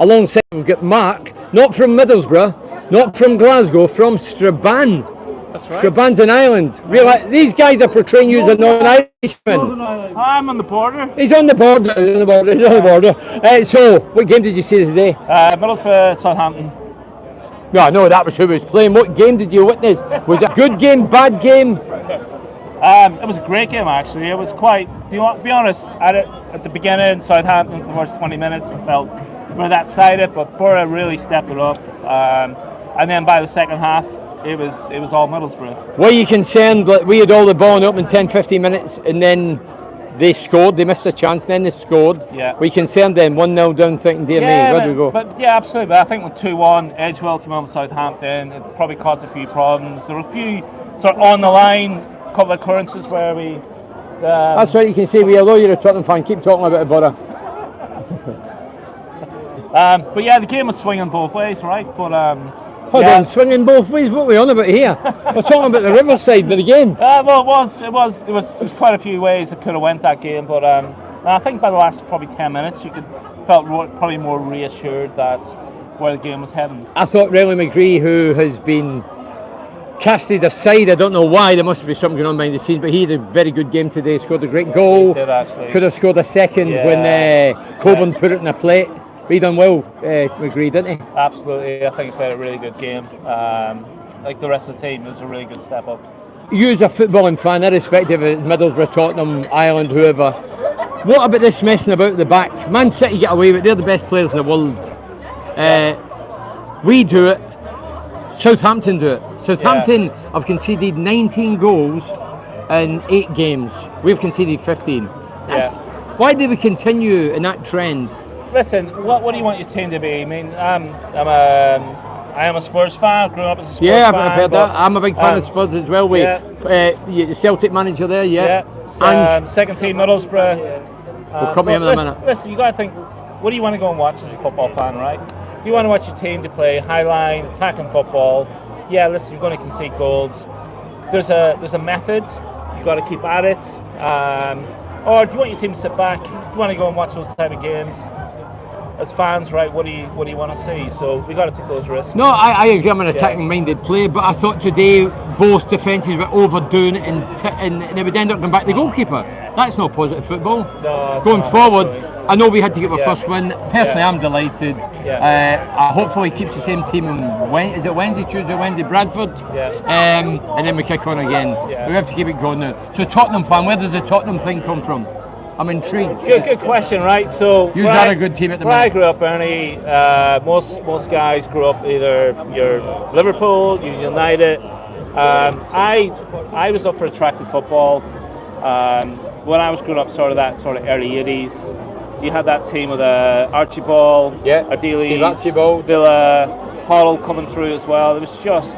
Alongside we've got Mark, not from Middlesbrough, not from Glasgow, from Strabane. That's right. Strabane's an island. These guys are portraying you as a non-Irishman. I'm on the border. He's on the border. So, what game did you see today? Middlesbrough, Southampton. Yeah, no, that was who was playing. What game did you witness? Was it a good game, bad game? It was a great game, actually. It was quite, to be honest, at the beginning, Southampton for the first 20 minutes, it felt for that sided, but Borough really stepped it up. And then by the second half, it was all Middlesbrough. Were you concerned that we had all the ball up in 10-15 minutes and then they scored, they missed a chance, then they scored? Yeah. Were you concerned then, 1-0 down, thinking, dear me, where do we go? But yeah, absolutely. But I think with 2-1, Edgewell came on with Southampton, it probably caused a few problems. There were a few sort of on the line, couple of occurrences where we... That's right, you can say, although you're a Tottenham fan, keep talking about Borough. But yeah, the game was swinging both ways, right? But Hold on, swinging both ways. What are we on about here? We're talking about the Riverside of the game. Well, it was quite a few ways it could have went that game, but I think by the last probably 10 minutes, you felt probably more reassured that where the game was heading. I thought Riley McGree, who has been casted aside, I don't know why, there must be something going on behind the scenes, but he had a very good game today. Scored a great goal. He did, actually. Could have scored a second when Coburn put it in a plate. But he done well, McGree, didn't he? Absolutely. I think he played a really good game. Like the rest of the team, it was a really good step up. You as a footballing fan, irrespective of Middlesbrough, Tottenham, Ireland, whoever, what about this messing about at the back? Man City get away with it, they're the best players in the world. We do it, Southampton do it. Southampton have conceded 19 goals in 8 games. We've conceded 15. Why do we continue in that trend? Listen, what do you want your team to be? I mean, I am a Spurs fan. Grew up as a Spurs fan. Yeah, I've heard that. I'm a big fan of Spurs as well. The Celtic manager there, second team Middlesbrough. We'll come in a minute. Listen, you got to think, what do you want to go and watch as a football fan, right? You want to watch your team to play high line, attacking football. Yeah, listen, you're going to concede goals. There's a method. You've got to keep at it. Or do you want your team to sit back? Do you want to go and watch those type of games? As fans, right, what do you want to see? So we got to take those risks. No, I agree. I'm an attacking-minded player, but I thought today both defences were overdoing it, and they would end up going back to the goalkeeper. That's not positive football. No, going forward, I know we had to get our first win. Personally, I'm delighted. Hopefully, he keeps the same team. Is it Wednesday, Tuesday, Wednesday, Bradford? And then we kick on again. We have to keep it going now. So, Tottenham fan, where does the Tottenham thing come from? I'm intrigued. Good question, right? So you are a good team at the moment. Where I grew up, Ernie, most guys grew up either you're Liverpool, you're United. I was up for attractive football. When I was growing up, sort of early 80s, you had that team with Archibald, Ardiles, Villa, Hoddle coming through as well. It was just,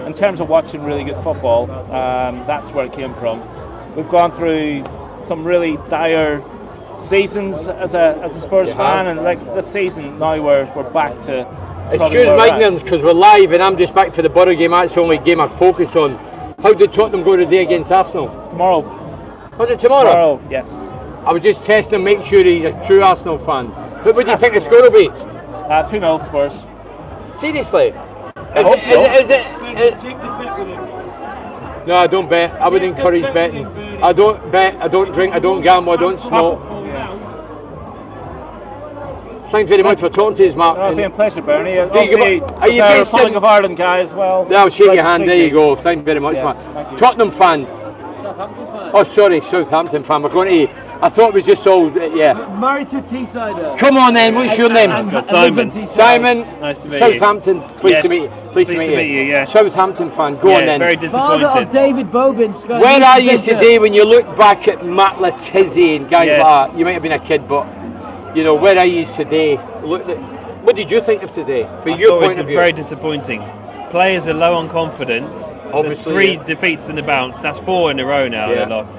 in terms of watching really good football, that's where it came from. We've gone through some really dire seasons as a Spurs fan, and like this season now we're back to. Excuse my ignorance because we're live and I'm just back for the Borough game. That's the only game I focus on. How did Tottenham go today against Arsenal? Tomorrow. Was it tomorrow? Tomorrow, yes. I was just testing, make sure he's a true Arsenal fan. What do you think the score will be? 2-0 Spurs. Seriously? Is it? No, I don't bet. I would encourage betting. I don't bet, I don't drink, I don't gamble, I don't smoke. Thanks very much for talking to us, Mark. It's been a pleasure, Bernie. Are you a Republic of Ireland guy as well? Yeah, I'll shake your hand. There you go. Thank you very much, Mark. Tottenham fan. Southampton fan. Oh, sorry, Southampton fan. We're going to. I thought it was just all. Married to a Teessider. Come on then. What's your name? Simon. Simon. Nice to meet Southampton. you. Pleased to meet you. Pleased to meet you. Yeah. Southampton fan. Go on then. Very disappointed. Father of David Bobin. Where are you today when you look back at Matt Letizia and guys like that? You might have been a kid, but you know, where are you today? What did you think of today? From your point of view? Very disappointing. Players are low on confidence. Obviously, there's 3 defeats in the bounce. That's 4 in a row now they lost.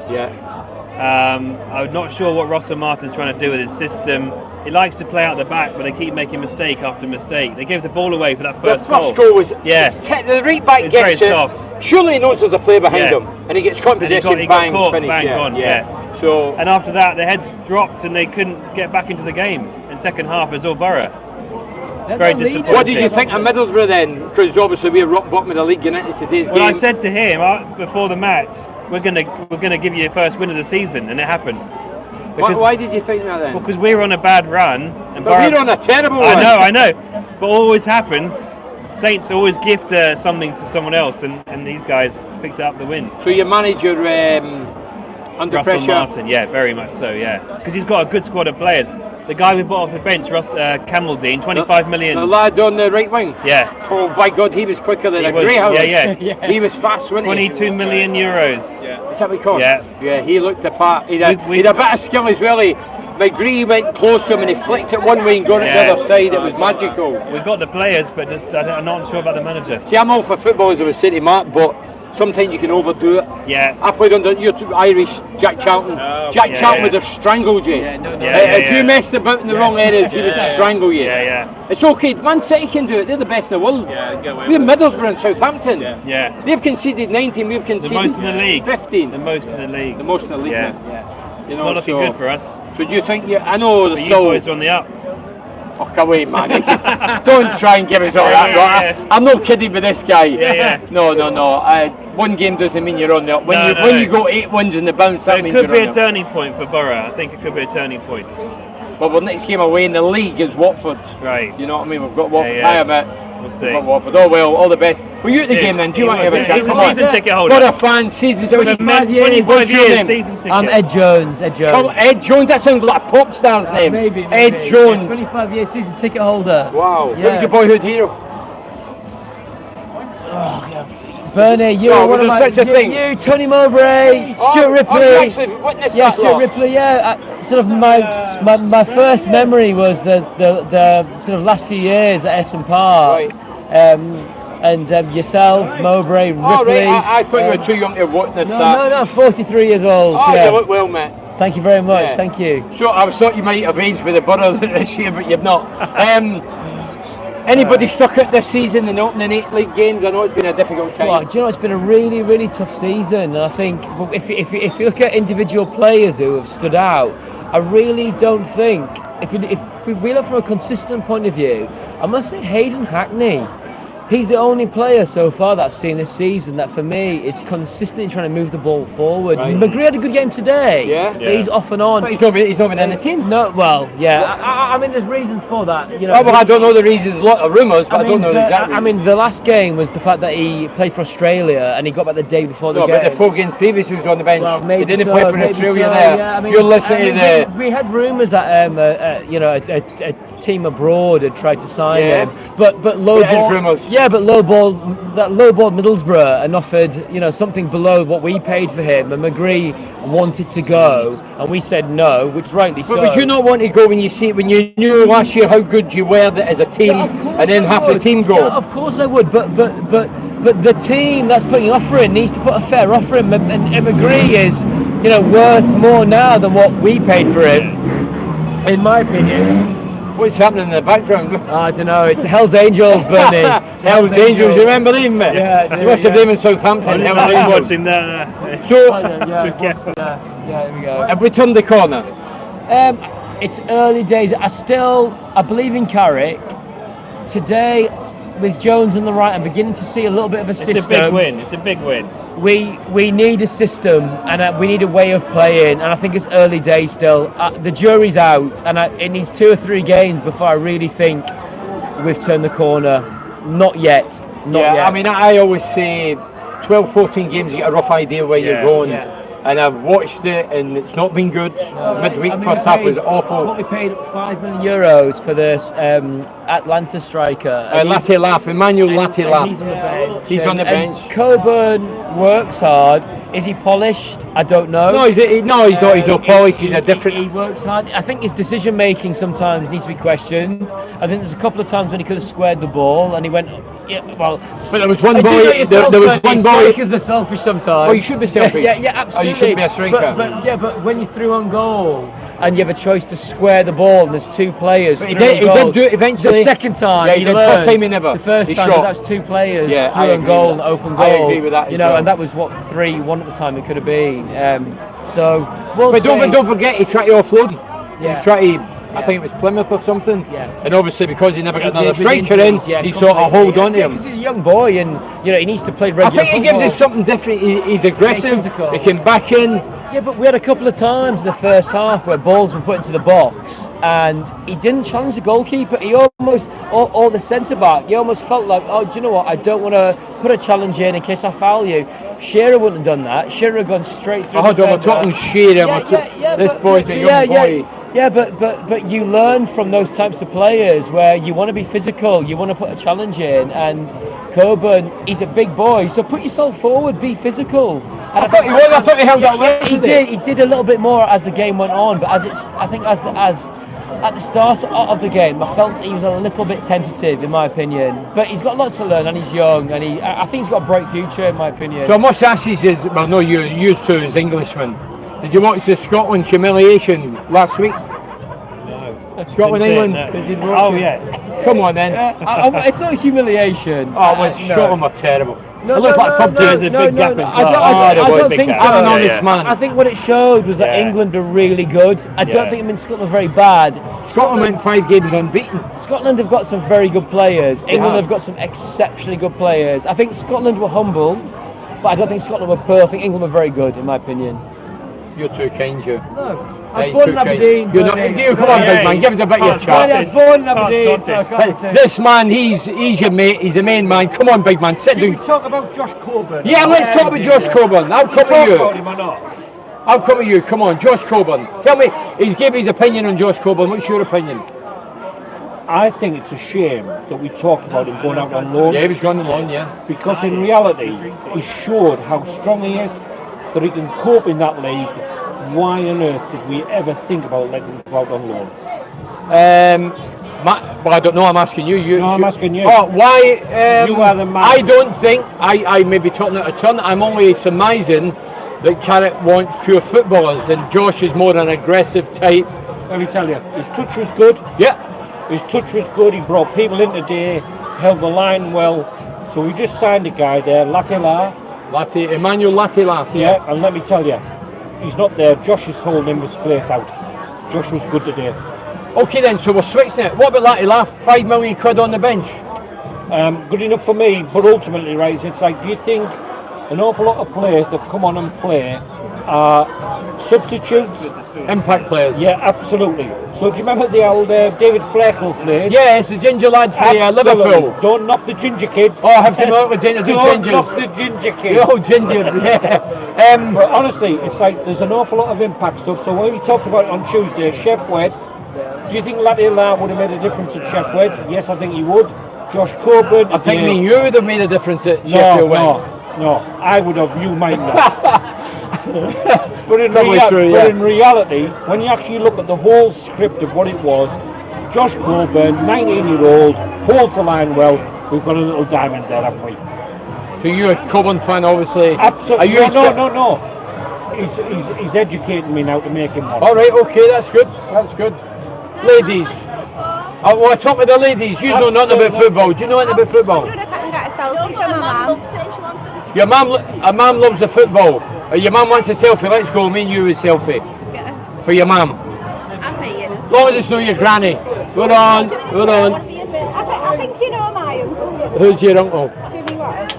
I'm not sure what Ross and Martin's trying to do with his system. He likes to play out the back, but they keep making mistake after mistake. They gave the ball away for that first goal. The first goal was the right back gets it. Soft. Surely he knows there's a player behind him, and he gets caught in possession. He got caught, finish. So and after that, the heads dropped and they couldn't get back into the game in second half as all Borough. very disappointing. What did you think of Middlesbrough then? Because obviously we're rock bottom of the league going into today's game. Well, I said to him before the match, we're gonna give you your first win of the season, and it happened. Why did you think that then? Well, because we're on a bad run, and but we're on a terrible one. I know. But always happens. Saints always gift something to someone else, and these guys picked up the win. So your manager under Russell pressure? Martin, yeah, very much so, yeah. Because he's got a good squad of players. The guy we bought off the bench, Camaldine, 25 million. The lad on the right wing? Yeah. Oh, by God, he was quicker than a greyhound. Yeah. He was fast, wasn't he? 22 million euros. Yeah. Is that what he cost? Yeah. Yeah, he looked apart. He had a bit of skill as well. McGree went close to him and he flicked it one way and got it the other side. It was magical. We've got the players, but just I'm not sure about the manager. See, I'm all for football, as I was saying to Mark, but sometimes you can overdo it. Yeah. I played under your Irish Jack Charlton. Jack Charlton would have strangled you. If you messed about in the wrong areas, he would strangle you. It's okay. Man City can do it. They're the best in the world. We're Middlesbrough and Southampton. Yeah. They've conceded 19. We've conceded the most in the league. 15. The most in the league. The most in the league. Yeah. You know, not looking good for us. So do you think? I know the you boys are on the up. Oh, come away, man. Don't try and give us all that. I'm not kidding with this guy. No. One game doesn't mean you're on the up. When you go 8 wins in the bounce, that means it could be a turning point for Borough. I think it could be a turning point. Well, our next game away in the league is Watford. Right. You know what I mean? We've got Watford. Hi, mate. We'll see. We've got Watford. Oh, well, all the best. Were you at the game then? Do you want to have a chat? He's a season ticket holder. What a fan. Season ticket. 25 years season ticket. I'm Ed Jones. Ed Jones, that sounds like a pop star's name. Maybe. Ed Jones. 25 year season ticket holder. Wow. Who was your boyhood hero? Bernie, you were one of my, such a thing. You, Tony Mowbray, Stuart Ripley. You actually witnessed that Stuart Ripley. Sort of my first memory was the sort of last few years at Essen Park. Right. And yourself, Mowbray, Ripley. Oh, right. I thought you were too young to witness that. No, 43 years old. Oh, you look well, mate. Thank you very much. Thank you. So I thought you might have aged with the Borough this year, but you've not. Anybody stuck out this season in the opening 8 league games? I know it's been a difficult time. Well, do you know, it's been a really, really tough season. And I think if you look at individual players who have stood out, I really don't think, if we look from a consistent point of view, I must say Hayden Hackney. He's the only player so far that I've seen this season that for me is consistently trying to move the ball forward. Right. McGree had a good game today, but he's off and on. But he's not been in the team. No, well, I mean, there's reasons for that. You know, I don't know the reasons. A lot of rumours, but I don't know the exact reasons. I mean, the last game was the fact that he played for Australia and he got back the day before the game. No, but the 4 games previous he was on the bench. Well, maybe he didn't so, play for Australia there. Yeah, I mean, you're listening to we had rumours that a team abroad had tried to sign him, but low ball. Rumours. Yeah, but low ball Middlesbrough and offered something below what we paid for him, and McGree wanted to go, and we said no, which rightly so. But would you not want to go when you knew last year how good you were as a team, and then half the team go? Yeah, of course I would, but the team that's putting an offer in needs to put a fair offer in, and McGree is worth more now than what we paid for him, in my opinion. What's happening in the background? I don't know. It's the Hells Angels, Bernie. Hells Angels. You remember them? Yeah. You must have them in Southampton. Hells Angels. Watching that. So, here we go. Have we turned the corner? It's early days. I believe in Carrick. Today, with Jones on the right, I'm beginning to see a little bit of a system. It's a big win. We need a system and we need a way of playing, and I think it's early days still. The jury's out, and it needs 2 or 3 games before I really think we've turned the corner. Not yet. Not yet. I mean, I always say 12, 14 games, you get a rough idea where you're going. And I've watched it, and it's not been good. Midweek first half was awful. What we paid €5 million for this Atlanta striker. Emmanuel Latilaf. He's on the bench. He's on the bench. Coburn works hard. Is he polished? I don't know. No, he's not polished. He's a different. He works hard. I think his decision making sometimes needs to be questioned. I think there's a couple of times when he could have squared the ball, and he went. But there was one boy. There was one boy. Strikers are selfish sometimes. Well, you should be selfish. Yeah, absolutely. Oh, you shouldn't be a striker. But when you threw on goal and you have a choice to square the ball, and there's 2 players. But he did do it eventually. The second time, he did. First time he never. The first time, that was 2 players threw on goal and open goal. I agree with that. And that was 3-1 at the time. It could have been. But don't forget, he tried to offload. He tried to. I think it was Plymouth or something. Yeah. And obviously because he never got another did, with striker in, injuries, he sort of hold on to him. Because he's a young boy, and he needs to play regular I think he gives us something different. He's aggressive. physical. He can back in. Yeah, but we had a couple of times in the first half where balls were put into the box and he didn't challenge the goalkeeper. He almost, or the centre back, he almost felt like, oh, do you know what? I don't want to put a challenge in case I foul you. Shearer wouldn't have done that. Shearer had gone straight through. Hold on, we're talking Shearer. This boy's a young boy. Yeah, but you learn from those types of players where you want to be physical, you want to put a challenge in, and Coburn, he's a big boy, so put yourself forward, be physical. And I thought he held that well. He did a little bit more as the game went on, but as at the start of the game, I felt he was a little bit tentative, in my opinion. But he's got lots to learn, and he's young, and I think he's got a bright future, in my opinion. So I must ask you, well, no, you're used to as Englishmen. Did you watch the Scotland humiliation last week? No. Scotland, England? No. Did you watch it? Yeah. Come on then. It's not humiliation. Scotland were terrible. No, it looked like pub There's a big gap in I don't think so. I'm an honest man. I think what it showed was that England are really good. I don't think Scotland are very bad. Scotland went 5 games unbeaten. Scotland have got some very good players. England have got some exceptionally good players. I think Scotland were humbled, but I don't think Scotland were poor. I think England were very good, in my opinion. You're too kind, you. No. I was born in Aberdeen. Come on, big man, give us a bit of your chat. I was born in Aberdeen, so I can't This man, he's your mate, he's a main man. Come on, big man, sit down. Talk about Josh Coburn. Yeah, let's talk about Josh Coburn. I'll come to you. About him or not? I'll come to you, come on, Josh Coburn. Tell me, he's given his opinion on Josh Coburn. What's your opinion? I think it's a shame that we talked about him going out on loan. Yeah, he was going on loan, yeah. Because in reality, he showed how strong he is, that he can cope in that league. Why on earth did we ever think about letting him go out on loan? Well, I don't know, I'm asking you. I'm asking you. Oh, why? You are the man. I don't think, I may be talking out of turn, I'm only surmising that Carrot wants pure footballers and Josh is more an aggressive type. Let me tell you, his touch was good. Yeah. His touch was good, he brought people in today, held the line well. So we just signed a guy there, Emmanuel Latila. Yeah, and let me tell you, he's not there. Josh is holding his place out. Josh was good today. Okay then, so we're switching it. What about Latila? 5 million quid on the bench. Good enough for me, but ultimately, right, it's like, do you think an awful lot of players that come on and play are substitutes? Impact players. Yeah, absolutely. So do you remember the old David Fleckle phrase? Yeah, it's the ginger lad for Liverpool. Don't knock the ginger kids. Oh, I have to knock the ginger Don't knock the ginger kids. Oh, ginger, yeah. But honestly, it's like there's an awful lot of impact stuff. So when we talked about it on Tuesday, Chef Wed, do you think Latila would have made a difference at Chef Wed? Yes, I think he would. Josh Coburn. I think me and you would have made a difference at Sheffield Wednesday. No, I would have, you might not. But in reality, when you actually look at the whole script of what it was, Josh Coburn, 19-year-old, holds the line well. We've got a little diamond there, haven't we? So you're a Coburn fan, obviously. Absolutely. No. He's educating me now to make him one. All right, okay, that's good. That's good. Ladies. I talk with the ladies. You know nothing about football. Do you know anything about football? I can get a selfie for my mum. Your mum loves the football. Your mum wants a selfie. Let's go. Me and you a selfie. Yeah. For your mum. And me. As long as it's not your granny. Hold on. I think you know my uncle. Who's your uncle? Jimmy Waters.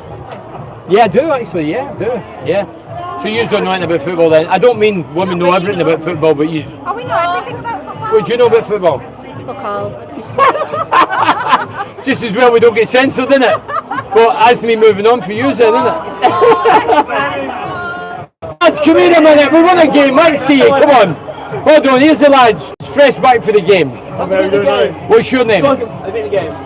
Yeah, I do actually. Yeah, I do. Yeah. So you don't know anything about football then? I don't mean women know everything about football, but you. Oh, we know everything about football. What do you know about football? Fuck all. Just as well we don't get censored, innit? But as me moving on for you, then, innit? Lads, come here a minute. We won a game. Let's see it. Come on. Hold on. Here's the lads. Fresh back for the game. What's your name?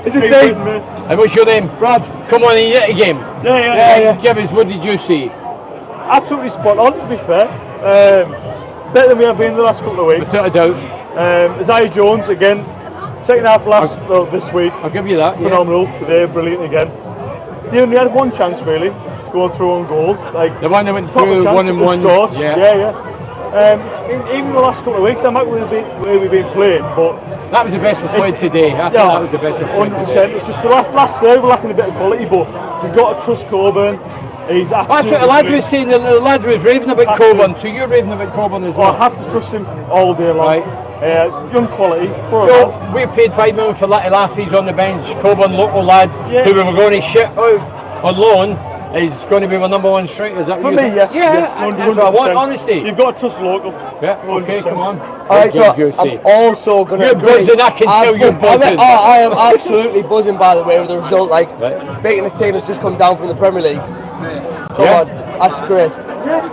This is Dave. And what's your name? Brad. Come on, you hit a game. Yeah. Give us, what did you see? Absolutely spot on, to be fair. Better than we have been the last couple of weeks. Without a doubt. Isaiah Jones again. Second half this week. I'll give you that. Phenomenal. Today, brilliant again. They only had one chance really, going through on goal. Like the one that went through 1-1. Scored. Yeah. Even the last couple of weeks, I'm happy with the way we've been playing, but that was the best we played today. I thought that was the best we played 100%. Today. It's just the last third we're lacking a bit of quality, but we've got to trust Coburn. He's absolutely that's what the lad was saying. The lad was raving about Coburn. So you're raving about Coburn as well. I have to trust him all day long. Right. Young quality. So we paid £5 million for Little Laugh. He's on the bench. Coburn, local lad, who we were going to ship out on loan. Is going to be my number one striker. Is that for me? Yes. Yeah, that's what I want. Honestly, you've got to trust local. Yeah. Okay, 100%. Come on. Alright, so I'm also going to. You're buzzing. I can tell you're buzzing. I am absolutely buzzing. By the way, with the result, like beating a team that's just come down from the Premier League. Come on, that's great.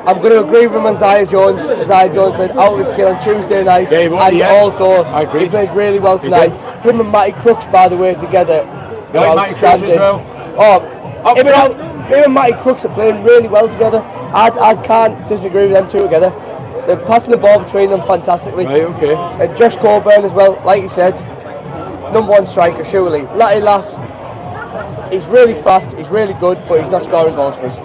I'm going to agree with him on Isaiah Jones. Isaiah Jones played out of his skill on Tuesday night, and also he played really well tonight. Him and Matty Crooks, by the way, together, outstanding. Him and Matty Crooks are playing really well together. I can't disagree with them two together. They're passing the ball between them fantastically. Right, okay. And Josh Coburn as well, like you said, number one striker surely. Latty Laugh, he's really fast, he's really good, but he's not scoring goals for us.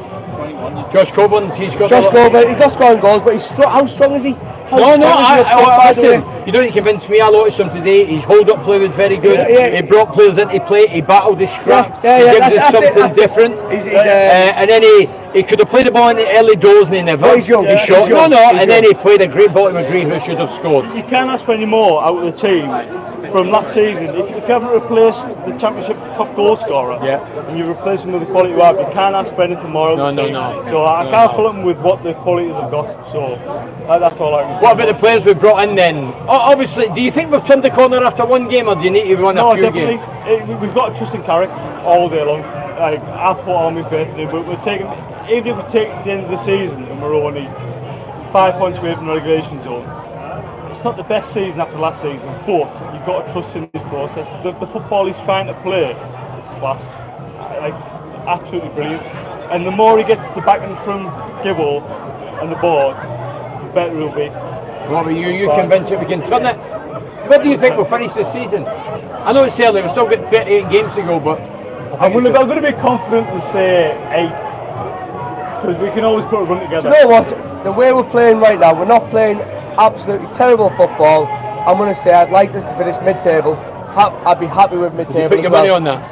Josh Coburn, he's not scoring goals, but he's strong. How strong is he? Listen, you don't need to convince me. I noticed him today. His hold-up play was very good. He brought players into play. He battled his scrap. He gives us something different. And then he could have played the ball in the early doors and he never. He's young. He shot. And then he played a great ball to McGree who should have scored. You can't ask for any more out of the team from last season. If you haven't replaced the Championship top goal scorer, and you replace him with the quality you have, you can't ask for anything more out of the team. So I can't fill them with what the quality they've got. So that's all I can say. What about the players we've brought in then? Obviously, do you think we've turned the corner after one game, or do you need to win a few games? No, definitely. We've got to trust in Carrick all day long. Like, I put all my faith in him, but we're taking, even if we take it to the end of the season and we're only 5 points away from the relegation zone, it's not the best season after last season, but you've got to trust in this process. The football he's trying to play is class, like absolutely brilliant. And the more he gets the backing from Gibble and the board, the better he'll be. What about you? You convinced that we can turn it? Where do you think we'll finish this season? I know it's early, we've still got 38 games to go, but I'm going to be confident and say 8, because we can always put a run together. Do you know what? The way we're playing right now, we're not playing absolutely terrible football. I'm going to say I'd like us to finish mid-table. I'd be happy with mid-table. Put your money on that.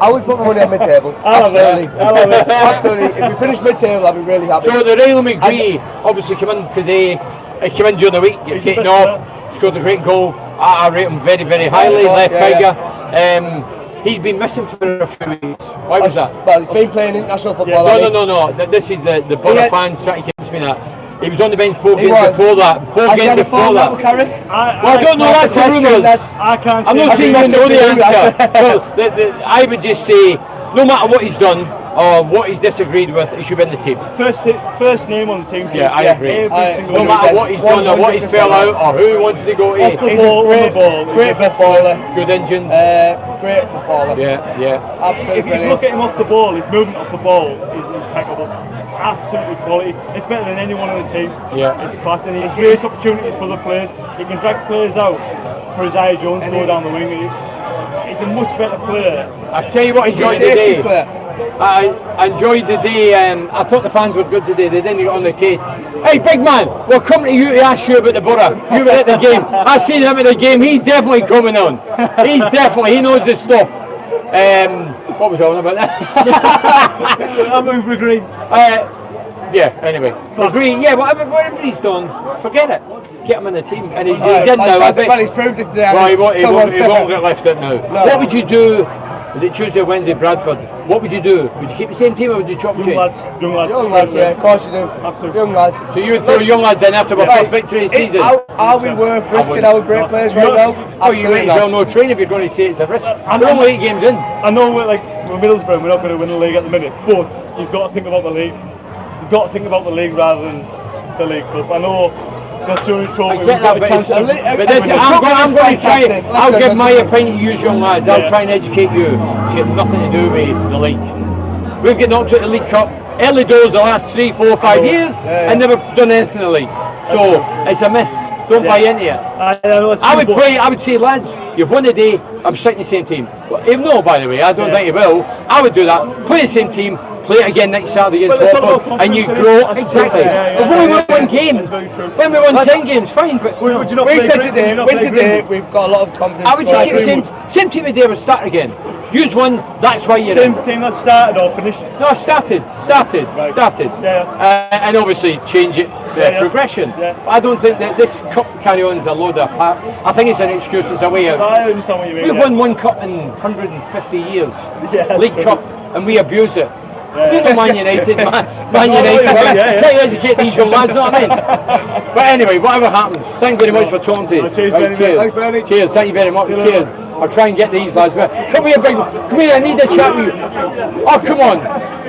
I would put my money on mid-table. Absolutely. Absolutely. If we finish mid-table, I'd be really happy. So the Raylan McGree obviously came in today. He came in during the week, get taken off, scored a great goal. I rate him very, very highly. Left winger. He's been missing for a few weeks. Why was that? Well, he's been playing international football. No. This is the Borough fans trying to convince me that. He was on the bench 4 games before that. 4 games before that. I don't know, that's the rumours. I'm not saying you know the answer. I would just say, no matter what he's done or what he's disagreed with, he should be in the team. First name on the team sheet. Yeah, I agree. No matter what he's done or what he's fell out or who he wanted to go to. Off the ball, great footballer. Good engines. Great footballer. Yeah. Absolutely. If you look at him off the ball, his movement off the ball is impeccable. It's absolutely quality. It's better than anyone on the team. Yeah. It's class, and he creates opportunities for the players. He can drag players out for Isaiah Jones to go down the wing. He's a much better player. I tell you what, he's enjoyed the day. I enjoyed the day. I thought the fans were good today. They didn't get on the case. Hey, big man, we're coming to you to ask you about the Borough. You were at the game. I seen him at the game. He's definitely coming on. He knows his stuff. What was I on about that? I'm agree. Anyway. Agree. Yeah, whatever he's done, forget it. Get him in the team. And he's in now, I think. Well, he's proved it today. Well, he won't get left out now. No. What would you do? Is it Tuesday or Wednesday, Bradford? What would you do? Would you keep the same team or would you chop and change? Young lads, yeah, of course you do. Young lads. So you would throw young lads in after our first victory of the season? Are we worth risking our great players right now? Oh, you might as well not train if you're going to say it's a risk. We're only 8 games in. I know we're Middlesbrough, we're not going to win the league at the minute, but you've got to think about the league. You've got to think about the league rather than the League Cup. I know that's the only trophy we've got a chance to. But I'm going to try. I'll give my opinion to you young lads. I'll try and educate you. It's got nothing to do with the league. We've got knocked out the League Cup early doors the last 3, 4, 5 years and never done anything in the league. So it's a myth. Don't buy into it. I would say, lads, you've won the day. I'm sticking the same team. Well, even though, by the way, I don't think he will. I would do that. Play the same team. Play it again next Saturday against Watford, and you grow. Exactly. We've only won 1 game. When we won 10 games, fine. But we said today, we've got a lot of confidence. I would just keep the same team today. We'll start again. Use one. That's why you're same team that started or finished. No, started. Yeah. And obviously change it progression. But I don't think that this cup carry-on's a load of I think it's an excuse. It's a way of. I understand what you mean. We've won one cup in 150 years, League Cup, and we abuse it. We're not Man United, Man United. Try to educate these young lads, know what I mean? But anyway, whatever happens, thank you very much for talking to us. Cheers, right, cheers. Thanks, cheers, thank you very much. Cheers. I'll try and get these lads. Come here, big. Come here, I need to chat with you. Oh, come on.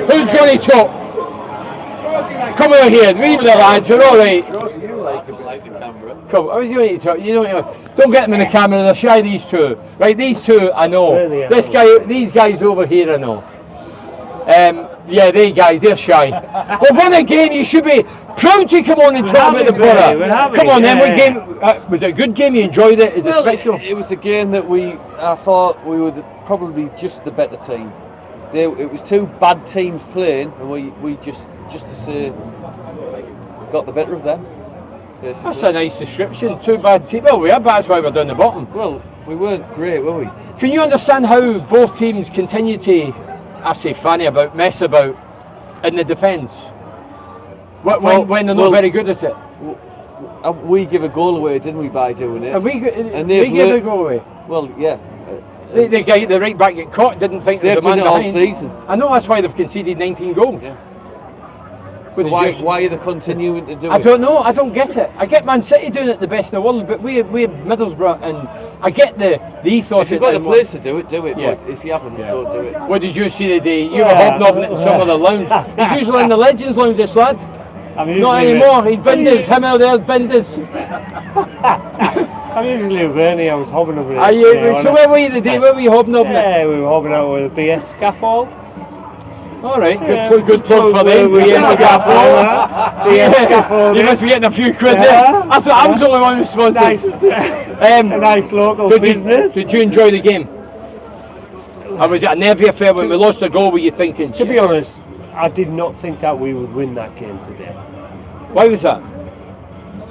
Who's going to talk? Come over here, leave the lads, you're all right. Come, I was going to talk. You don't get them in the camera. They're shy. These two, right? These two, I know. These guys over here, I know. Yeah, they're shy. We've won a game. You should be proud to come on and talk about the Borough. Come on, then. What game? Was it a good game? You enjoyed it? Is it a spectacle? It was a game that I thought we were probably just the better team. It was two bad teams playing, and we just to say got the better of them. Basically. That's a nice description. Two bad teams. Well, we are, but that's why we're down the bottom. Well, we weren't great, were we? Can you understand how both teams continue to, I say funny about, mess about in the defence? When they're not very good at it? We give a goal away, didn't we, by doing it? And they give a goal away? Well, yeah. The right back get caught, didn't think there was a man all behind. season. I know, that's why they've conceded 19 goals. Yeah. So why are they continuing to do it? I don't know, I don't get it. I get Man City doing it the best in the world, but we're Middlesbrough, and I get the ethos. If you've got the place to do it, yeah. But if you haven't, don't do it. What did you see today? You were hobnobbing it in some of the lounge. He's usually in the Legends Lounge, this lad. Not anymore, he's Binders, him out there's Binders. I'm usually with Bernie, I was hobnobbing it. So where were you today? Where were you hobnobbing it? Yeah, we were hobbing out with a BS scaffold. Alright, good plug for them. BS scaffold. BS scaffold. You must be getting a few quid there. I was the only one with sponsors. A nice local business. Did you enjoy the game? Or was it a nervy affair when we lost a goal? Were you thinking? To be honest, I did not think that we would win that game today. Why was that?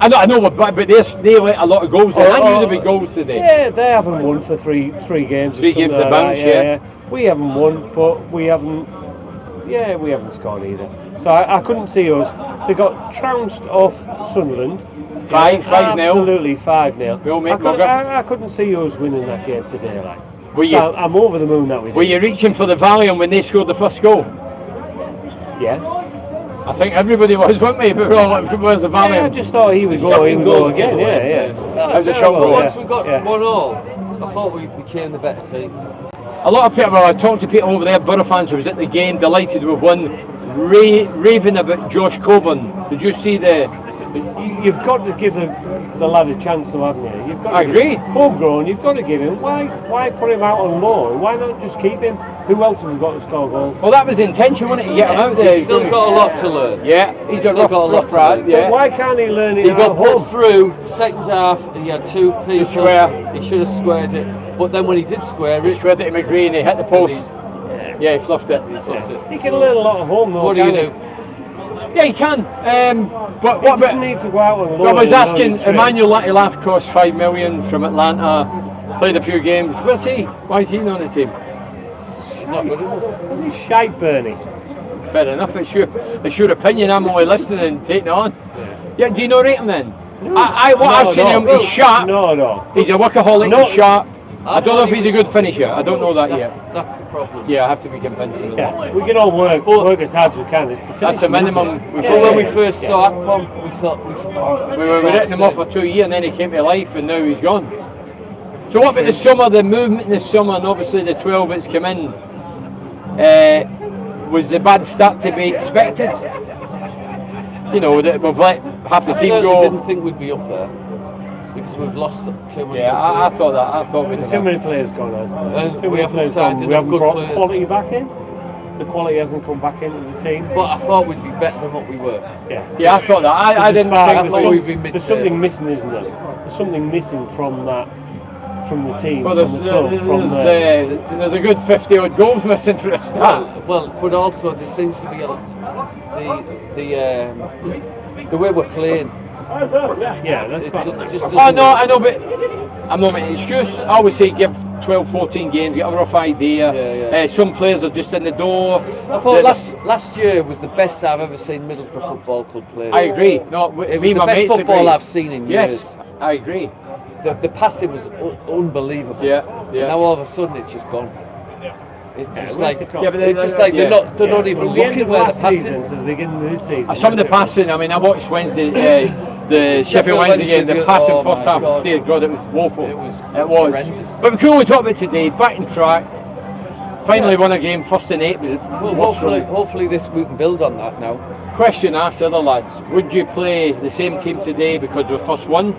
I know, but they let a lot of goals in. I knew there'd be goals today. Yeah, they haven't won for three games. 3 games of bounce, yeah. We haven't won, but we haven't scored either. So I couldn't see us. They got trounced off Sunderland. 5-0. Absolutely 5-0. I couldn't see us winning that game today. I'm over the moon that we did. Were you reaching for the Valiant when they scored the first goal? Yeah. I think everybody was, weren't we? But we were all like, where's the Valiant? Yeah, I just thought he would go again. Yeah. As a shot goal. Once we got 1-1, I thought we became the better team. A lot of people, I talked to people over there, Borough fans who was at the game, delighted with one, raving about Josh Coburn. Did you see You've got to give the lad a chance, though, haven't you? You've got to I agree. Homegrown, you've got to give him. Why put him out on loan? Why not just keep him? Who else have we got to score goals? Well, that was the intention, wasn't it? To get him out there. He's still got a lot to learn. Yeah, he's a rough lad. Yeah. Why can't he learn it? He got put through second half, and he had 2 people. He should have squared it. But then when he did square it, he squared it to McGree and he hit the post. Yeah, he fluffed it. He can learn a lot at home, though. So what do you do? Yeah, he can. But he doesn't need to go out on loan. I was asking, Emmanuel Latif cost $5 million from Atlanta, played a few games. Where's he? Why is he not on the team? He's not good enough. He's shite, Bernie. Fair enough, it's your opinion. I'm only listening and taking it on. Yeah, do you not rate him then? No. I've seen him, he's sharp. No. He's a workaholic, he's sharp. I don't know if he's a good finisher. I don't know that yet. That's the problem. Yeah, I have to be convincing of that. We can all work as hard as we can. It's the that's the minimum. When we first saw Akpom, we thought we were written him off for 2 years, and then he came to life, and now he's gone. So what about the summer? The movement in the summer, and obviously the 12 that's come in. Was the bad start to be expected? You know, that we've let half the team go. I didn't think we'd be up there. Because we've lost too many. Yeah, I thought that. I thought there's too many players gone. We haven't signed enough good brought players. Quality back in. The quality hasn't come back into the team. But I thought we'd be better than what we were. Yeah, I thought that. I didn't think. I thought we'd be mid. There's something missing, isn't there? There's something missing from that, from the team. Well, there's a good 50 odd goals missing for a start. Well, but also there seems to be the way we're playing. Yeah, that's just I know, but I'm not making an excuse. I always say give 12, 14 games, get a rough idea. Some players are just in the door. I thought last year was the best I've ever seen Middlesbrough Football Club play. I agree. No, it was the best football I've seen in years. Yes, I agree. The passing was unbelievable. Yeah. Now all of a sudden it's just gone. It's just like they're not even looking where the passing. To the beginning of this season. Some of the passing. I mean, I watched Wednesday, the Sheffield Wednesday game. The passing first half. Dear God, it was woeful. It was horrendous. But we can only talk about today. Back in track. Finally won a game. First in 8. Hopefully this we can build on that now. Question asked the other lads: would you play the same team today because we first won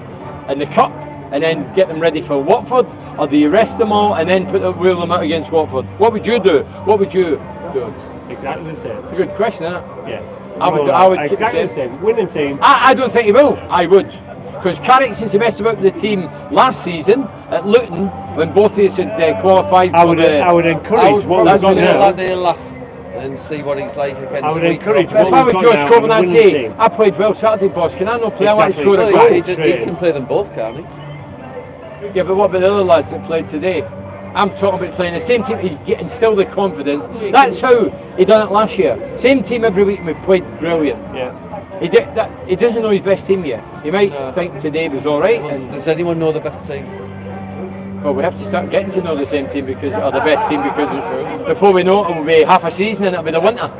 in the cup? And then get them ready for Watford, or do you rest them all and then wheel them out against Watford? What would you do? What would you do? Exactly the same. It's a good question, isn't it? Yeah. I would keep exactly the same. Winning team. I don't think he will. I would. Because Carrick seems the best about the team last season at Luton when both of us had qualified. I would encourage what we've got now. Let Neil laugh and see what he's like against. I would encourage. If I was George Corbin, I'd say I played well Saturday, boss. Can I not play? I want to score a goal. He can play them both, can't he? Yeah, but what about the other lads that played today? I'm talking about playing the same team to instill the confidence. That's how he done it last year. Same team every week and we played brilliant. Yeah. He doesn't know his best team yet. He might think today was all right. Well, does anyone know the best team? Well, we have to start getting to know the same team or the best team because before we know it will be half a season and it'll be the winter.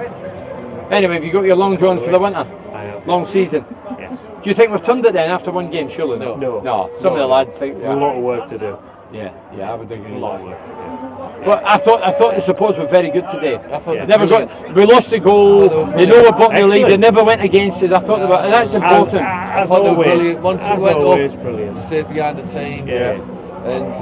Anyway, have you got your long johns for the winter? I have. Long season? Yes. Do you think we've turned it then after one game? Surely No. No. Some of the lads think A lot of work to do. Yeah, I would agree. A lot of work to do. But I thought the supports were very good today. I thought They never got. We lost the goal. They know we're bottom of the league. They never went against us. I thought they were, and that's important. I thought they were brilliant. Once we went up, brilliant. stayed behind the team, and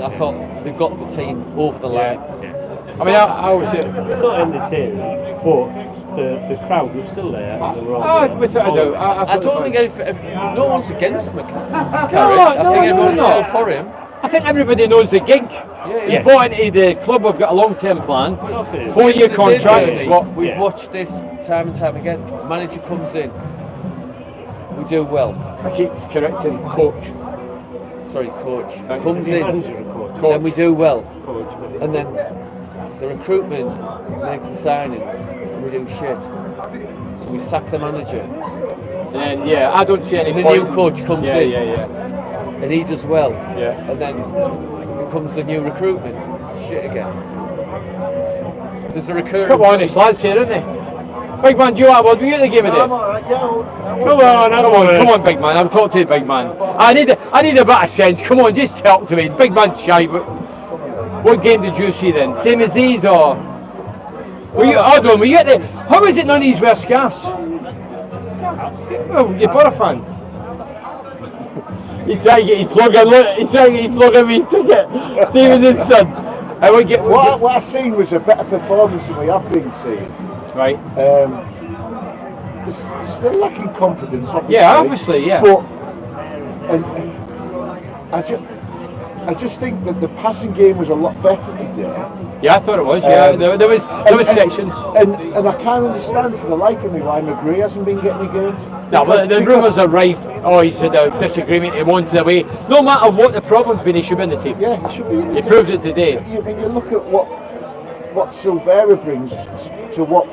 I thought they got the team over the line. I mean, I always say it's not entertaining, but the crowd was still there. And they were all without a doubt. I don't think no one's against McCarrick. I think everyone's still for him. I think everybody knows the gig. He's bought into the club. We've got a long-term plan, 4-year contract. We've watched this time and time again. Manager comes in, we do well. I keep correcting coach. Sorry, coach. Comes in, then we do well. coach, And then the recruitment makes the signings, and we do shit. So we sack the manager. And I don't see any And the point. new coach comes in, Yeah. and he does well. Yeah. And then comes the new recruitment, shit again. There's a recurring. Come on, it's lads here, isn't they? Big man, do you have one? Were you at the game of it? Come on, big man. I'm talking to you, big man. I need a bit of sense. Come on, just talk to me. Big man's shy, but what game did you see then? Same as these, or were you? Hold on, were you at the? How is it none of these wear scarves? Oh, you're Borough fans. He's trying to get his plug in. Look, he's trying to get his plug in with his ticket. Stevenson's son. What I seen was a better performance than we have been seeing. Right. They're still lacking confidence, obviously. Yeah, obviously, yeah. But I just think that the passing game was a lot better today. Yeah, I thought it was. Yeah, there was sections. And I can't understand for the life of me why McGree hasn't been getting a game. No, but the rumours are rife. Oh, he's had a disagreement. He wanted away. No matter what the problem's been, he should be in the team. Yeah, he should be in the He team. proves it today. When you look at what Silvera brings to what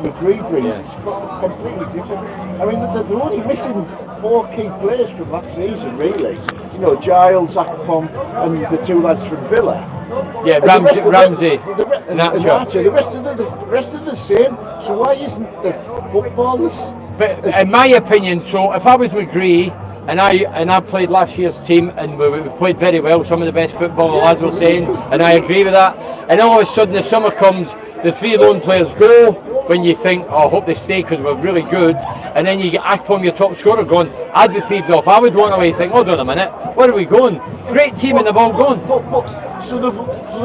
McGree brings, it's completely different. I mean, they're only missing 4 key players from last season, really. You know, Giles, Akpom, and the 2 lads from Villa. Yeah, Ramsey, and Archer. The rest are the same. So why isn't the football this? But in my opinion, so if I was McGree and I played last year's team and we played very well, some of the best football the lads were saying, and I agree with that. And all of a sudden the summer comes, the 3 lone players go. When you think, oh, I hope they stay because we're really good, and then you get Akpom, your top scorer, going, I'd be peeved off. I would want away think, hold on a minute, where are we going? Great team and they've all gone. So they've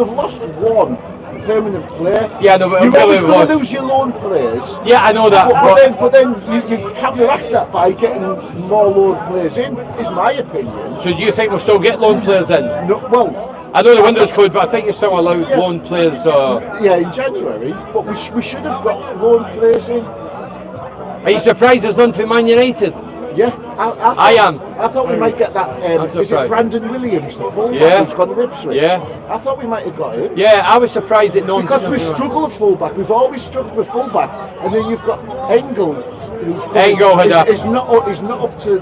lost 1 permanent player. Yeah, no, but you're always going to lose your loan players. Yeah, I know that. But then you counteract that by getting more loan players in, is my opinion. So do you think we'll still get loan players in? No, well, I know the window's closed, but I think you're still allowed loan players. Yeah, in January, but we should have got loan players in. Are you surprised there's none for Man United? Yeah, I am. I thought we might get that. Is it Brandon Williams, the fullback who's gone to Ipswich? Yeah. I thought we might have got him. Yeah, I was surprised that no one. Because we struggle at fullback. We've always struggled with fullback, and then you've got Engel, who's is not up to.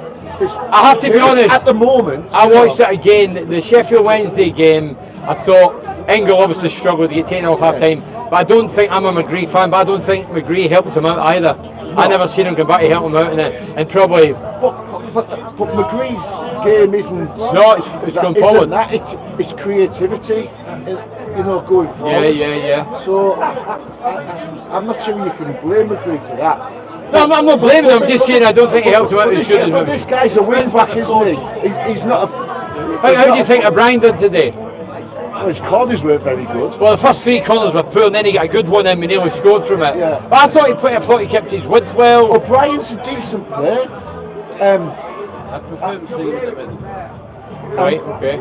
I have to be honest. At the moment, I watched it again. The Sheffield Wednesday game. I thought Engel obviously struggled to get taken off half time, but I don't think I'm a McGree fan. But I don't think McGree helped him out either. No. I never seen him come back to help him out in it, and probably. But McGree's game isn't. No, it's going forward. It's creativity, going forward. Yeah. So I'm not sure you can blame McGree for that. No, I'm not blaming him. I'm just saying I don't think he helped him out as good as. This guy's a wing back, isn't he? He's not a. How do you think O'Brien did today? Well, his corners weren't very good. Well, the first 3 corners were poor, and then he got a good one, and we nearly scored from it. Yeah. But I thought he kept his width well. O'Brien's a decent player. I prefer to see him in the middle. Right, okay.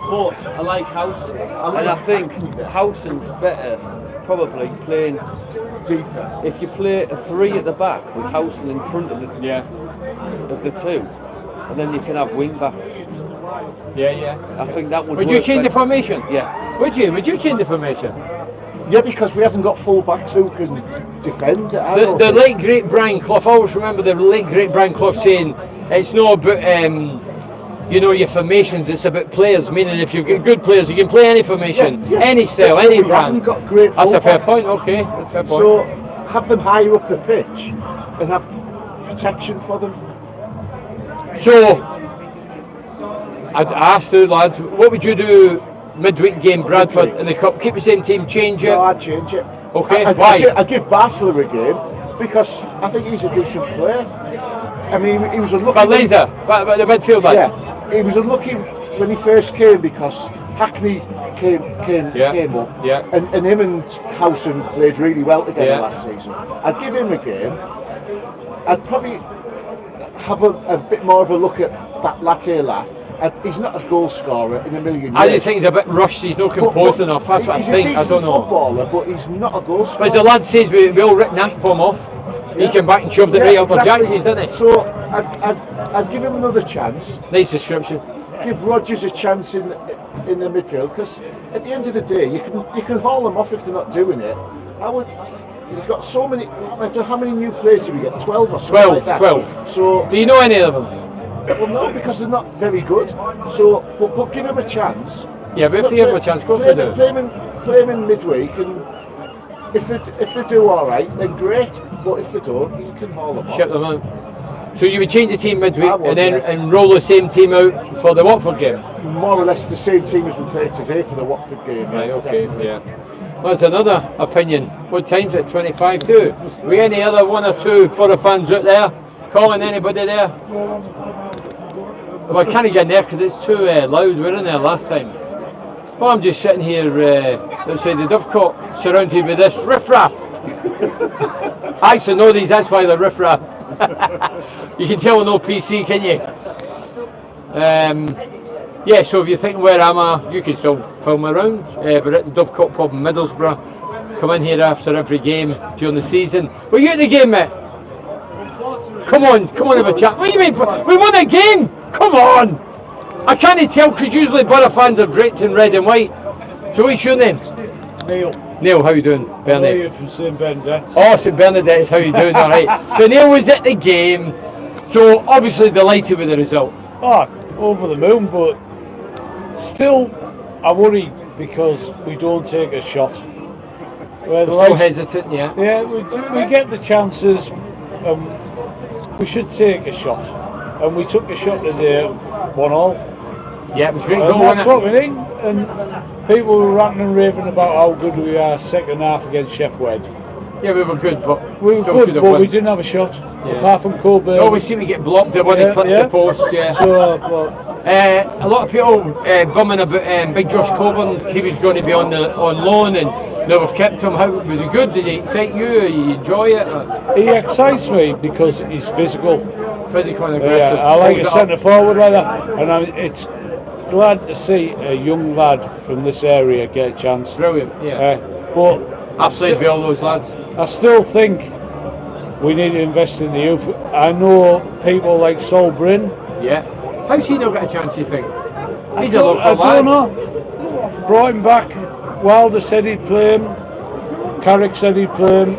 But I like Howson, and I think Howson's better probably playing deeper. If you play a 3 at the back with Howson in front of the of the 2, and then you can have wing backs. Yeah. I think that would. Would you change the formation? Yeah. Would you change the formation? Yeah, because we haven't got full backs who can defend. The late great Brian Clough. I always remember the late great Brian Clough saying it's not about your formations. It's about players. Meaning, if you've got good players, you can play any formation, any style, any brand. We haven't got great. That's a fair point. Okay, that's a fair point. So have them higher up the pitch and have protection for them. So I asked the lads, what would you do midweek game, Bradford in the cup? Keep the same team, change it? No, I'd change it. Okay, why? I'd give Barcelona a game because I think he's a decent player. I mean, he was unlucky. But Laser, but the midfield lad. Yeah, he was unlucky when he first came because Hackney came up, and him and Howson played really well together last season. I'd give him a game. I'd probably have a bit more of a look at that latte laugh. He's not a goal scorer in a million years. I just think he's a bit rushed. He's not composed enough. That's what I think. He's a decent footballer, but he's not a goal scorer. But as the lad says, we all ripped Napalm off. He came back and shoved it right up for Jackson's, didn't he? So I'd give him another chance. Nice description. Give Rodgers a chance in the midfield because at the end of the day, you can haul them off if they're not doing it. He's got so many. I don't know how many new players did we get? 12 or something like that. 12. So do you know any of them? Well, no, because they're not very good. So, but give him a chance. Yeah, but if they have a chance, go for it. Play him in midweek, and if they do all right, then great. But if they don't, you can haul them off. Ship them out. So you would change the team midweek and roll the same team out for the Watford game? More or less the same team as we played today for the Watford game. Right, okay, yeah. Well, that's another opinion. What time's it? 25 to? We any other 1 or 2 Borough fans out there? Calling anybody there? Well, I can't get in there because it's too loud. We were in there last time. Well, I'm just sitting here outside the Dovecot, surrounded with this riffraff. I used to know these, that's why they're riffraff. You can tell with no PC, can you? Yeah, so if you're thinking where am I, you can still film around. We're at the Dovecot pub in Middlesbrough. Come in here after every game during the season. Were you at the game, mate? Come on, have a chat. What do you mean? We won a game! Come on! I can't tell because usually Borough fans are draped in red and white. So what's your name? Neil, how you doing? Bernie? Neil from St Bernadette. Oh, St Bernadette's, how you doing? All right. So Neil was at the game. So obviously delighted with the result. Oh, over the moon, but still I worry because we don't take a shot. We're still hesitant, yeah. Yeah, we get the chances. We should take a shot, and we took a shot today, 1-1. Yeah, it was great goal. That's what we need. And people were ranting and raving about how good we are second half against Sheffield. Yeah, we were good, but we didn't have a shot. Yeah. Apart from Colburn. Oh, we seem to get blocked when they clipped the post. Yeah. So, a lot of people bumming about Big Josh Colburn. He was going to be on loan, and now we've kept him. How was it good? Did he excite you? You enjoy it? He excites me because he's physical and aggressive. Yeah, I like a centre forward like that, and it's glad to see a young lad from this area get a chance. Brilliant. Yeah. But I've played with all those lads. I still think we need to invest in the youth. I know people like Sol Bryn. Yeah. How's he not got a chance, you think? He's a I local don't lad. know. Brought him back. Wilder said he'd play him. Carrick said he'd play him.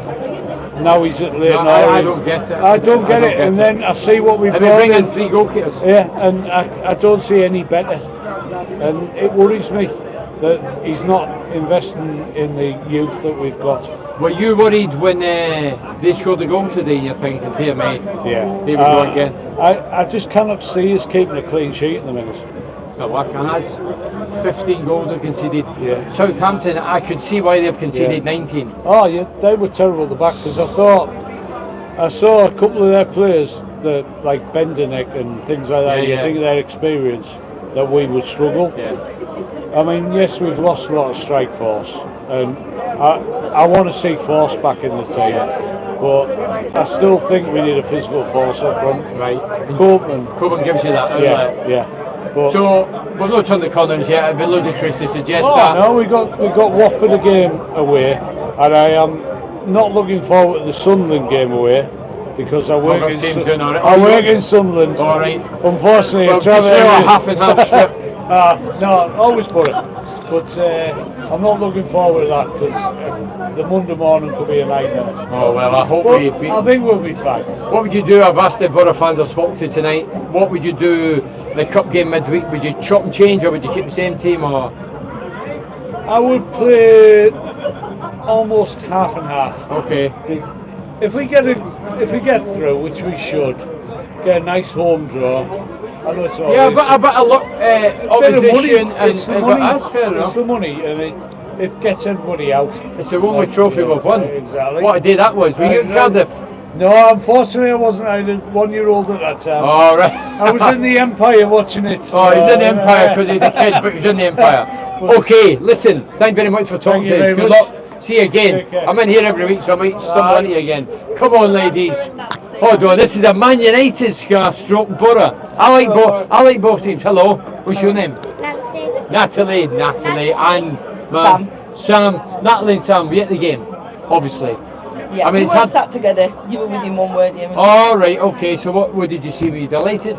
Now he's at Leighton Orient. I don't get it. I don't get it. And then I see what we've And brought we bring in. in 3 goalkeepers. Yeah, and I don't see any better. And it worries me that he's not investing in the youth that we've got. Were you worried when they scored the goal today? You're thinking, here, mate. Yeah. Here we go again. I just cannot see us keeping a clean sheet at the minute. The work has 15 goals they've conceded. Yeah. Southampton, I could see why they've conceded 19. Oh yeah, they were terrible at the back because I saw a couple of their players that like Bendenek and things like that. Yeah, You yeah. think their experience that we would struggle. Yeah. I mean, yes, we've lost a lot of strike force, and I want to see force back in the team. But I still think we need a physical force up front. Right. Copeland gives you that outlet. Yeah. But so we've not turned the corners yet. It'd be ludicrous to suggest oh, that. no, we got Watford a game away, and I am not looking forward to the Sunderland game away because I work in Sunderland. All right. Unfortunately, Well, I'm trying just to a half and half strip. no, always put it. But I'm not looking forward to that because the Monday morning could be a nightmare. Oh well, I hope But we beat. I think we'll be fine. What would you do? I've asked the Borough fans I spoke to tonight. What would you do the cup game midweek? Would you chop and change, or would you keep the same team? Or I would play almost half and half. Okay. If we get through, which we should, get a nice home draw. I know it's always but a lot opposition and it's the money. that's fair It's enough. the money, and it gets everybody out. It's the only trophy we've won. Exactly. What a day that was. Were you at Cardiff? No, unfortunately I wasn't. I was 1 year old at that time. Oh, right. I was in the Empire watching it. Oh, he was in the Empire because he's a kid, but he was in the Empire. Okay, listen, thank you very much for talking to us. Good luck. See you again. I'm in here every week, so I might stumble into you again. Come on, ladies. Hold on, this is a Man United stroke Borough. I like both teams. Hello, what's your name? Natalie, and Sam. Natalie and Sam, we at the game, obviously. Yeah, I mean, we weren't sat together. You were with your mum, weren't you? All right, okay. So what did you see? Were you delighted?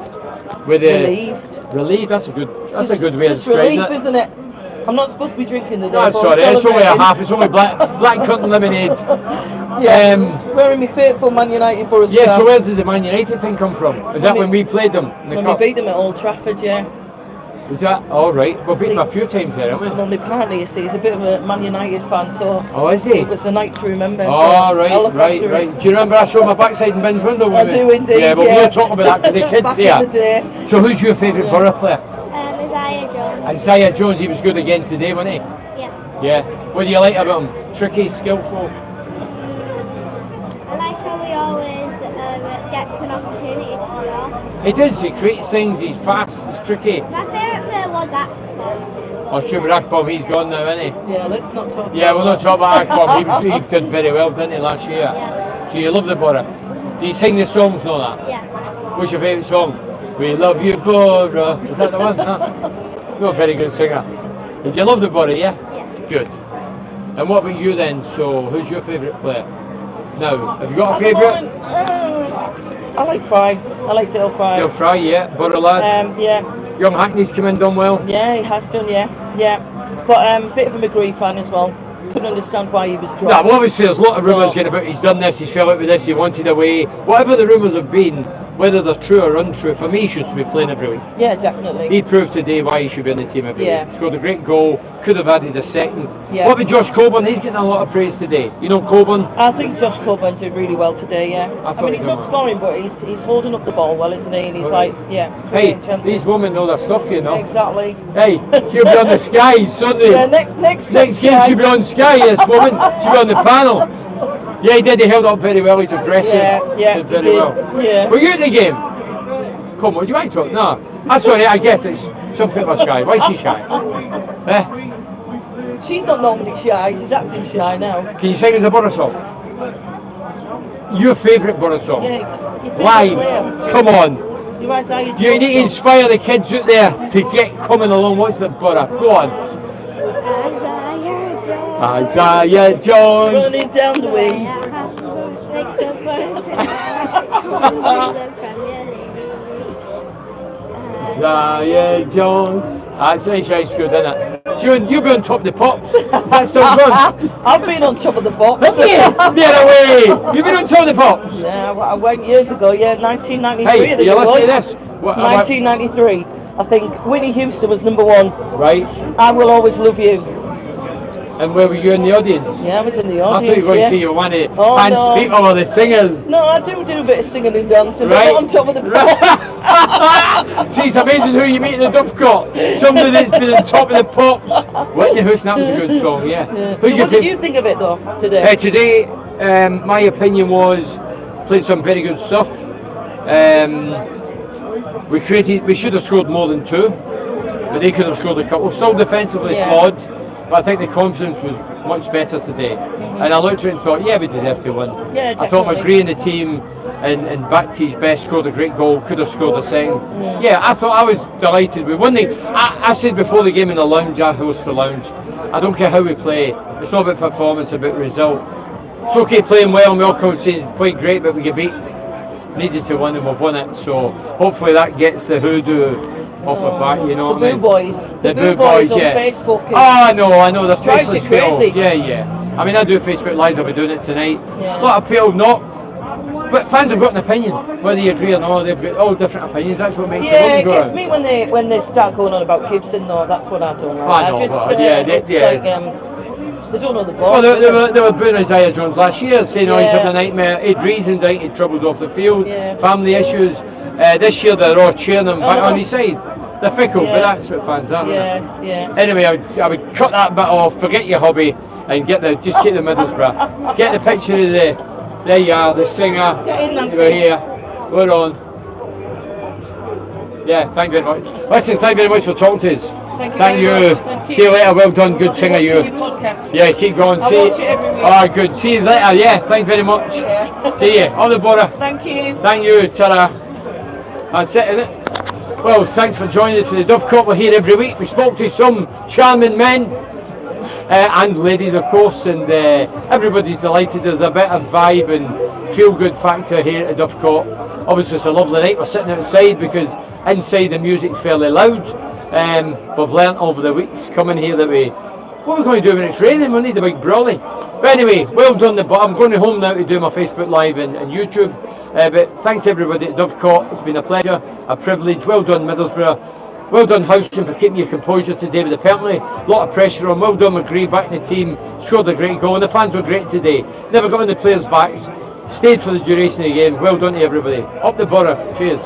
Relieved. Relieved. That's a good way of describing Just relief, it. isn't it? I'm not supposed to be drinking the day. No, sorry, it's only a half. It's only black cunt and lemonade. Yeah, wearing my faithful Man United Borough Yeah. scarf. So where does the Man United thing come from? Is that when we played them in the When cup? we beat them at Old Trafford, yeah. Was that all right? We've beaten them a few times there, haven't we? Well, my partner, you see, is a bit of a Man United fan, so. Oh, is he? It was a night to remember. So Oh, I'll look right. after him. Do you remember I showed my backside in Ben's window? I do indeed. Yeah, but yeah. we'll talk about that because the kids Back here. in the day. So who's your favourite Borough player? Isaiah Jones. Isaiah Jones. He was good again today, wasn't he? Yeah. Yeah. What do you like about him? Tricky, skillful. I like how he always gets an opportunity to score. He does. He creates things. He's fast. He's tricky. My favourite player was Akpom. Oh, Chuba Akpom, he's gone now, isn't he? Yeah, let's not talk Yeah, we'll not about talk about Akpom. He did very well, didn't he, last year? Yeah. So you love the Borough. Do you sing the songs and all that? Yeah. What's your favourite song? We love you, Borough. Is that the one? No. You're a very good singer. Did you love the Borough, yeah? Yeah. Good. And what about you then? So, who's your favourite player? Now, have you got a At the favourite? moment, I like Fry. I like Dale Fry. Dale Fry, yeah. Borough lad. Yeah. Young Hackney's come in, done well. Yeah, he has done, yeah. But bit of a McGree fan as well. Couldn't understand why he was No, dropped. well, obviously there's a lot of So- rumours going about he's done this, he's fell out with this, he wanted away. Whatever the rumours have been, whether they're true or untrue, for me he should be playing every week. Yeah, definitely. He proved today why he should be in the team every Yeah. week. Scored a great goal, could have added a second. Yeah. What about Josh Coburn? He's getting a lot of praise today. You know Coburn? I think Josh Coburn did really well today, yeah. I thought mean, he he's did. not scoring, but he's holding up the ball well, isn't he? And he's Right. like, Hey, creating chances. these women know their stuff, you know. Exactly. Hey, she'll be on the Sky Sunday. Yeah, next game Sky. she'll be on Sky, this woman. She'll be on the panel. Yeah, he did. He held up very well. He's aggressive. Yeah, did he very did. well. Yeah. Were you at the game? Come on, you might talk. No. I'm sorry, I get it. Some people are shy. Why is she shy? Eh? She's not normally shy, she's acting shy now. Can you sing us a Borough song? Your favourite Borough song? Yeah, your favourite Live. player. Come on. You Isaiah You need to Jones. inspire the kids out there to get coming along. What's the Borough? Go on. Isaiah Jones. Isaiah Jones. Running down the wing. Makes the Borough sing. the Premier League. Zaya Jones. That's nice, good, isn't it? You'll be on top of the pops. Is that still good? I've been on top of the pops. Have you? Get away! You've been on top of the pops? Yeah, I went years ago, 1993 Hey, I think you it listen was. to this. 1993. I think Whitney Houston was number 1. Right. I Will Always Love You. And where were you in the audience? Yeah, I was in the I thought you audience. were going to see you one of the Hans no. people or the singers. No, I do a bit of singing and dancing, Right. but not on top of the pops. See, it's amazing who you meet in the Dovecot. Somebody that's been on top of the pops. Whitney Houston, that was a good song, yeah. So what did you think of it though today? Today, my opinion was played some very good stuff. We should have scored more than 2, but they could have scored a couple. Still defensively flawed, but I think the confidence was much better today. And I looked at it and thought, yeah, we deserve to win. Yeah, I thought McGree and the team and back to his best scored a great goal, could have scored a second. Yeah, I was delighted. We won I said before the game in the lounge, I host the lounge, I don't care how we play, it's not about performance, it's about result. It's okay playing well, and we all come and say it's played great, but we get beat. Needed to win and we've won it, so hopefully that gets the hoodoo off our back, you know The what I Boo mean? Boys. The Boo Boys Boys on yeah. Facebook. I know, there's Drives you faceless crazy. people. Yeah. I mean, I do Facebook Lives, I'll be doing it tonight. Yeah. A lot of people not, but fans have got an opinion, whether you agree or not, they've got all different opinions, that's what makes Yeah, it it gets me when they start going on about Gibson though, that's what I don't like. I know, it's like, they don't know the ball. Well, they were booing Isaiah Jones last year, saying he's having a nightmare. He had reasons, I think he had troubles off the field, family issues. This year they're all cheering him back on his side. They're fickle, but that's what fans are. Yeah. Anyway, I would cut that bit off, forget your hobby, and just get the Middlesbrough. Get the picture of there you are, the singer. Get in, Nancy. We're here, we're on. Yeah, thank you very much. Listen, thank you very much for talking to us. Thank you. Thank very you. much. Thank you. See you later, well done, good I'll be singer you. watching your podcast. Yeah, keep going. I watch it every week. Alright, good. See you later. Yeah, thank you very much. Yeah. See you. All the bother. Thank you. Thank you. Ta-ra. That's it, isn't it? Well, thanks for joining us for the Dovecot. We're here every week. We spoke to some charming men and ladies, of course, and everybody's delighted. There's a bit of vibe and feel-good factor here at Dovecot. Obviously, it's a lovely night. We're sitting outside because inside the music's fairly loud. We've learnt over the weeks coming here that what are we going to do when it's raining? We need a big brolly. But anyway, well done. I'm going home now to do my Facebook Live and YouTube. But thanks everybody at Dovecot. It's been a pleasure, a privilege. Well done, Middlesbrough. Well done, Houston, for keeping your composure today with the penalty. A lot of pressure on. Well done, McGree, back in the team. Scored a great goal. And the fans were great today. Never got on the players' backs. Stayed for the duration of the game. Well done to everybody. Up the borough. Cheers.